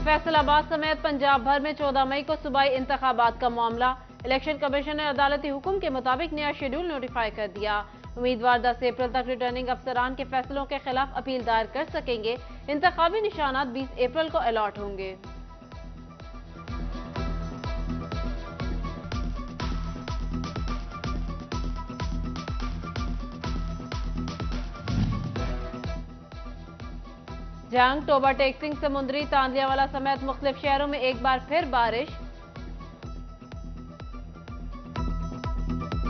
फैसलाबाद समेत पंजाब भर में 14 मई को सूबाई इंतखाबात का मामला। इलेक्शन कमीशन ने अदालती हुक्म के मुताबिक नया शेड्यूल नोटिफाई कर दिया। उम्मीदवार 10 अप्रैल तक रिटर्निंग अफसरान के फैसलों के खिलाफ अपील दायर कर सकेंगे। इंतखाबी निशानात 20 अप्रैल को अलॉट होंगे। जंग, टोबा टेक सिंह, समुद्री, तांदियावाला समेत मुख्तलिफ शहरों में एक बार फिर बारिश।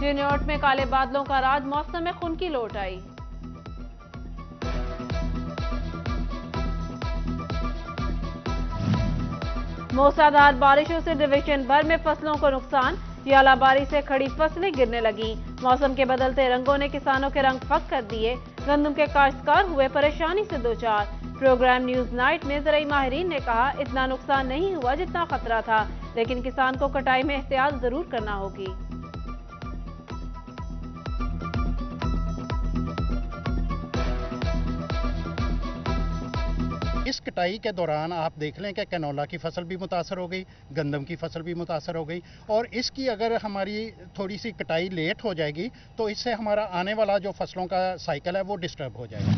चिन्योट में काले बादलों का राज, मौसम में खुनकी लौट आई। मूसलाधार बारिशों से डिवीजन भर में फसलों को नुकसान। यालाबारी से खड़ी फसलें गिरने लगी। मौसम के बदलते रंगों ने किसानों के रंग फक कर दिए। गंदम के काश्तकार हुए परेशानी से दो चार। प्रोग्राम न्यूज नाइट में ज़राई माहिरीन ने कहा, इतना नुकसान नहीं हुआ जितना खतरा था, लेकिन किसान को कटाई में एहतियात जरूर करना होगी। इस कटाई के दौरान आप देख लें कि कैनोला की फसल भी मुतासर हो गई, गंदम की फसल भी मुतासर हो गई, और इसकी अगर हमारी थोड़ी सी कटाई लेट हो जाएगी तो इससे हमारा आने वाला जो फसलों का साइकिल है वो डिस्टर्ब हो जाएगा।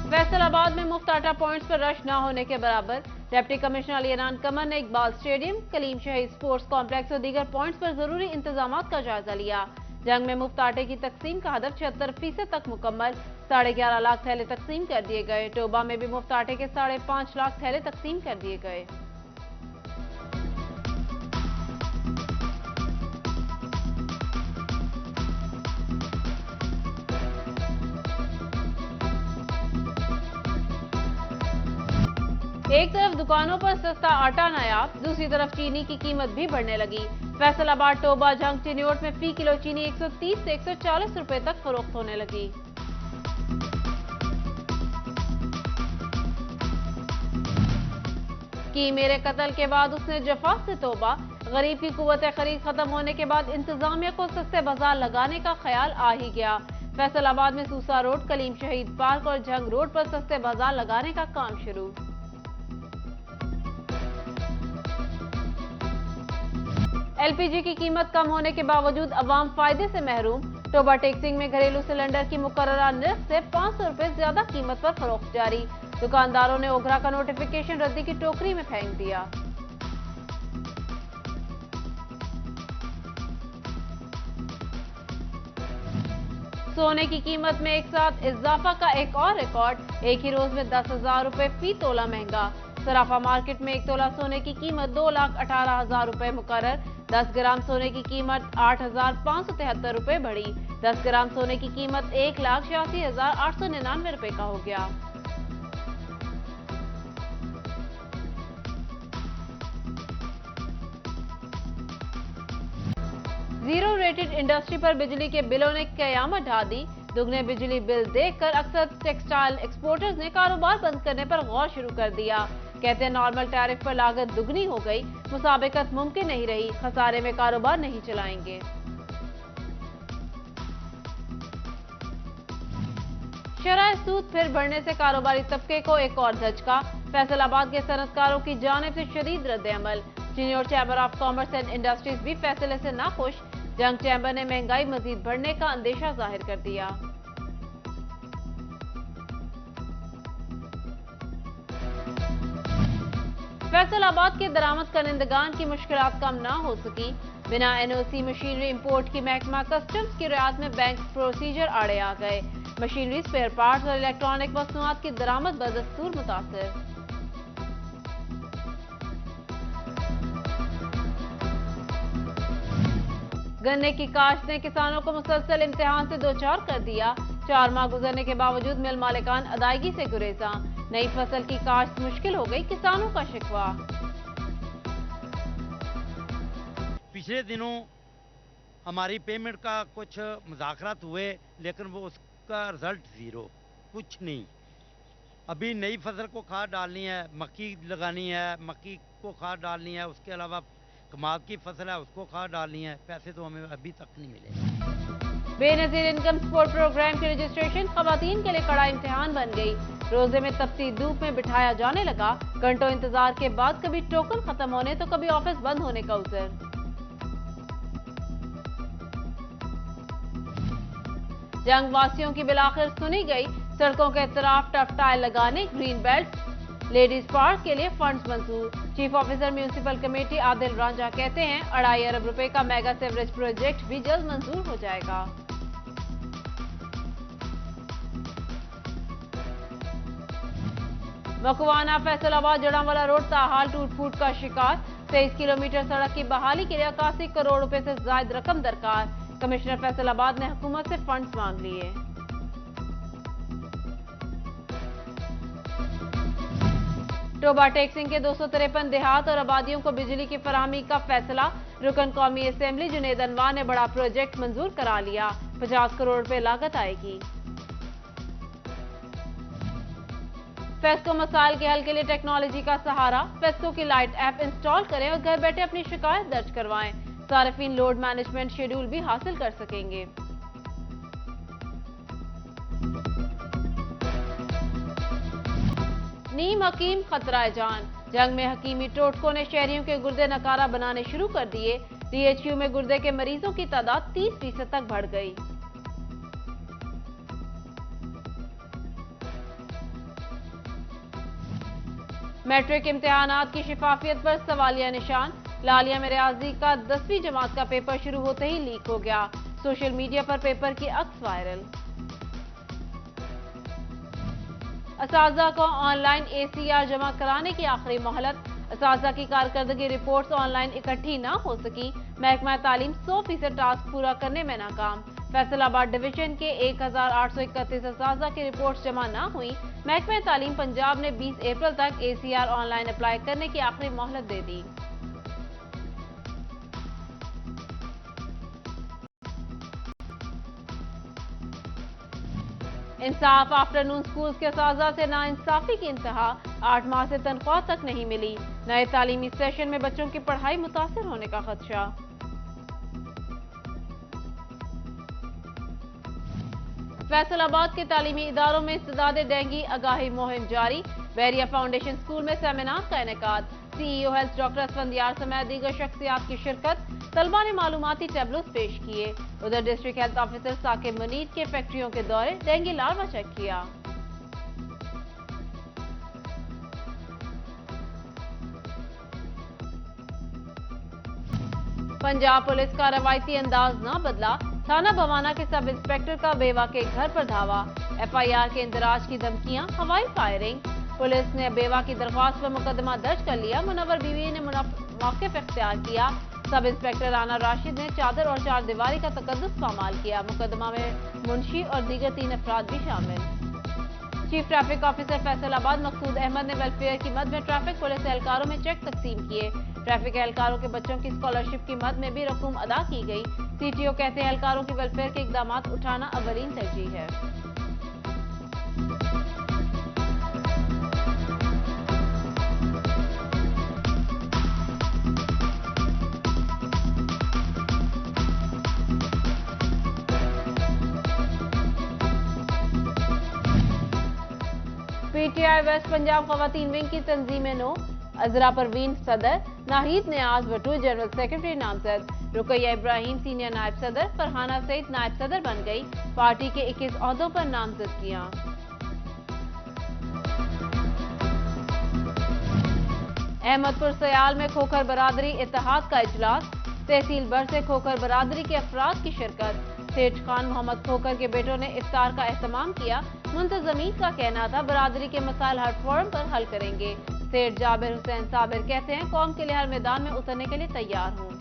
फैसलाबाद में मुफ्त आटा पॉइंट्स पर रश न होने के बराबर। डिप्टी कमिश्नर अली अनान कमर ने इकबाल स्टेडियम, कलीम शहीद स्पोर्ट्स कॉम्प्लेक्स और दीगर पॉइंट्स पर जरूरी इंतजाम का जायजा लिया। जंग में मुफ्त आटे की तकसीम का हदफ 76% तक मुकम्मल। 11.5 लाख थैले तकसीम कर दिए गए। टोबा में भी मुफ्त आटे के 5.5 लाख थैले तकसीम कर दिए गए। एक तरफ दुकानों पर सस्ता आटा नायाब, दूसरी तरफ चीनी की कीमत भी बढ़ने लगी। फैसलाबाद, टोबा, जंग, चिन्योट में फी किलो चीनी 130 से 140 रुपए तक फरोख्त होने लगी। की मेरे कत्ल के बाद उसने जफा से तोबा। गरीब की कुव्वत खरीद खत्म होने के बाद इंतजामिया को सस्ते बाजार लगाने का ख्याल आ ही गया। फैसलाबाद में सूसा रोड, कलीम शहीद पार्क और जंग रोड पर सस्ते बाजार लगाने का काम शुरू। एलपीजी की कीमत कम होने के बावजूद अवाम फायदे से महरूम। टोबा टेक सिंह में घरेलू सिलेंडर की मुकर्ररा निर्ख से 500 रुपए ज्यादा कीमत पर फरोख्त जारी। दुकानदारों ने ओगरा का नोटिफिकेशन रद्दी की टोकरी में फेंक दिया। सोने की कीमत में एक साथ इजाफा का एक और रिकॉर्ड। एक ही रोज में 10,000 रुपए फी तोला महंगा। सराफा मार्केट में 1 तोला सोने की कीमत 2,18,000 रुपए मुकर्रर। 10 ग्राम सोने की कीमत 8,573 रुपए बढ़ी। 10 ग्राम सोने की कीमत 1,86,899 रुपए का हो गया। जीरो रेटेड इंडस्ट्री पर बिजली के बिलों ने कयामत ढा दी। दुगने बिजली बिल देखकर अक्सर टेक्सटाइल एक्सपोर्टर्स ने कारोबार बंद करने पर गौर शुरू कर दिया। कहते हैं नॉर्मल टैरिफ पर लागत दुगनी हो गई, मुसाबिकत मुमकिन नहीं रही, खसारे में कारोबार नहीं चलाएंगे। शरह सूद फिर बढ़ने से कारोबारी तबके को एक और झटका। फैसलाबाद के सनतकारों की जानिब से शदीद रद्द-ए-अमल। Chiniot chamber of commerce and industries भी फैसले से नाखुश। जंग चैम्बर ने महंगाई मजीद बढ़ने का अंदेशा जाहिर कर दिया। फैसलाबाद के दरामद करनिंदगान की मुश्किलात कम ना हो सकी। बिना एनओसी मशीनरी इंपोर्ट की महकमा कस्टम्स की रियायत में बैंक प्रोसीजर आड़े आ गए। मशीनरी, स्पेयर पार्ट्स और इलेक्ट्रॉनिक मसनूआत की दरामद बदस्तूर मुतासिर। गन्ने की काश्त ने किसानों को मुसलसल इम्तिहान से दो चार कर दिया। 4 माह गुजरने के बावजूद मिल मालिकान अदायगी से गुरेजा। नई फसल की काश्त मुश्किल हो गई, किसानों का शिकवा। पिछले दिनों हमारी पेमेंट का कुछ मुज़ाकरात हुए, लेकिन वो उसका रिजल्ट ज़ीरो, कुछ नहीं। अभी नई फसल को खाद डालनी है, मक्की लगानी है, मक्की को खाद डालनी है, उसके अलावा कमाद की फसल है उसको खाद डालनी है, पैसे तो हमें अभी तक नहीं मिले। बेनजीर इनकम सपोर्ट प्रोग्राम की रजिस्ट्रेशन खवातीन के लिए कड़ा इम्तिहान बन गई। रोजे में तपती धूप में बिठाया जाने लगा। घंटों इंतजार के बाद कभी टोकन खत्म होने तो कभी ऑफिस बंद होने का उज़र। जंग वासियों की बिलाखिर सुनी गई। सड़कों के तरफ टफ टाइल लगाने, ग्रीन बेल्ट, लेडीज पार्क के लिए फंड्स मंजूर। Chief officer municipal committee Adil Ranjha कहते हैं 2.5 अरब रुपए का मेगा सीवरेज प्रोजेक्ट भी जल्द मंजूर हो जाएगा। मकवाना फैसलाबाद जड़ांवाला रोड ताहाल टूट फूट का शिकार। 23 किलोमीटर सड़क की बहाली के लिए 81 करोड़ रुपए से ज्यादा रकम दरकार। कमिश्नर फैसलाबाद ने हुकूमत से फंड्स मांग लिए। टोबा टेक्सिंग के 253 देहात और आबादियों को बिजली की फराहमी का फैसला। रुकन कौमी असेंबली जुनेद अनवर ने बड़ा प्रोजेक्ट मंजूर करा लिया। 50 करोड़ रुपए लागत आएगी। फेस्को मसाइल के हल के लिए टेक्नोलॉजी का सहारा। फेस्को की लाइट ऐप इंस्टॉल करें और घर बैठे अपनी शिकायत दर्ज करवाएं। सार्फिन लोड मैनेजमेंट शेड्यूल भी हासिल कर सकेंगे। नीम हकीम खतरा जान। जंग में हकीमी टोटकों ने शहरियों के गुर्दे नकारा बनाने शुरू कर दिए। डीएचक्यू में गुर्दे के मरीजों की तादाद 30% तक बढ़ गई। मैट्रिक इम्तिहानात की शिफाफियत पर सवालिया निशान। लालिया में रियाजी का 10वीं जमात का पेपर शुरू होते ही लीक हो गया। सोशल मीडिया पर पेपर की अक्स वायरल। असातिज़ा को ऑनलाइन एसीआर जमा कराने की आखिरी मोहलत। असातिज़ा की कारकर्दगी रिपोर्ट्स ऑनलाइन इकट्ठी न हो सकी। महकमा तालीम 100% टास्क पूरा करने में नाकाम। फैसलाबाद डिवीजन के 1831 असातिज़ा की रिपोर्ट्स जमा न हुई। महकमा तालीम पंजाब ने 20 अप्रैल तक एसीआर ऑनलाइन अप्लाई करने की आखिरी मोहलत दे दी। इंसाफ आफ्टरनून स्कूल्स के असातिज़ा से नाइंसाफी की इंतहा। 8 माह से तनख्वाह तक नहीं मिली। नए तालीमी सेशन में बच्चों की पढ़ाई मुतासिर होने का खदशा। फैसलाबाद के तालीमी इदारों में इस्तेदाद डेंगी आगाही मुहिम जारी। बैरिया फाउंडेशन स्कूल में सेमिनार का इनेकाद। सीईओ हेल्थ डॉक्टर असफंदियार समेत दीगर शख्सियात की शिरकत। तलबा ने मालूमाती टैबलोस पेश किए। उधर district health officer Saqib Munir के फैक्ट्रियों के दौरे, डेंगू लार्वा चेक किया। पंजाब पुलिस का रवायती अंदाज न बदला। थाना बवाना के सब इंस्पेक्टर का बेवा के घर पर धावा। एफआईआर के इंदराज की धमकियां, हवाई फायरिंग। पुलिस ने बेवा की दरख्वास्त पर मुकदमा दर्ज कर लिया। मुनव्वर बीवी ने मौके पर इख्तियार किया। सब इंस्पेक्टर राना राशिद ने चादर और चार दीवारी का तकद्दुस पामाल किया। मुकदमा में मुंशी और दीगर 3 अफराद भी शामिल। चीफ ट्रैफिक ऑफिसर फैसलाबाद मकसूद अहमद ने वेलफेयर की मद में ट्रैफिक पुलिस एहलकारों में चेक तकसीम किए। ट्रैफिक एहलकारों के बच्चों की स्कॉलरशिप की मद में भी रकूम अदा की गई। सीटीओ कहते हैं एहलकारों की वेलफेयर के इकदाम उठाना अवलीन तरजीह है। पीटीआई वेस्ट पंजाब खवातीन विंग की तंजीम नो। अजरा परवीन सदर, नाहिद नियाज भट्टू जनरल सेक्रेटरी नामजद। रुकैया इब्राहिम सीनियर नायब सदर, फरहाना सईद नायब सदर बन गई। पार्टी के 21 ओहदों पर नामजदगियां। अहमदपुर सयाल में खोखर बरादरी इत्तेहाद का इजलास। तहसील भर से खोखर बरादरी के अफराद की शिरकत। सेठ खान मोहम्मद खोखर के बेटों ने इफ्तार का एहतमाम किया। मुंतजमीन का कहना था बरादरी के मसाइल हर फोरम पर हल करेंगे। सेठ जाबिर हुसैन साबिर कहते हैं कौम के लिए हर मैदान में उतरने के लिए तैयार हूं।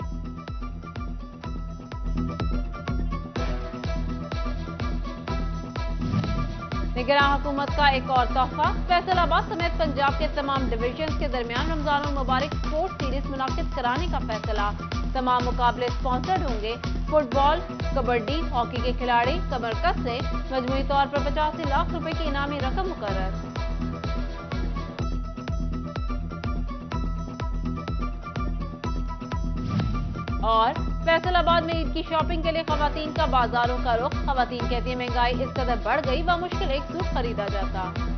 निगरान हुकूमत का एक और तोहफा। फैसलाबाद समेत पंजाब के तमाम डिवीजन के दरमियान रमजान मुबारक स्पोर्ट्स सीरीज मुनाकिद कराने का फैसला। तमाम मुकाबले स्पॉन्सर्ड होंगे। फुटबॉल, कबड्डी, हॉकी के खिलाड़ी कमरकस से मजमूई तौर पर 85 लाख रुपए की इनामी रकम मुकर्रर। और फैसलाबाद में ईद की शॉपिंग के लिए खवातीन का बाजारों का रुख। खवातीन कहती है महंगाई इस कदर बढ़ गई व मुश्किल एक सूट खरीदा जाता।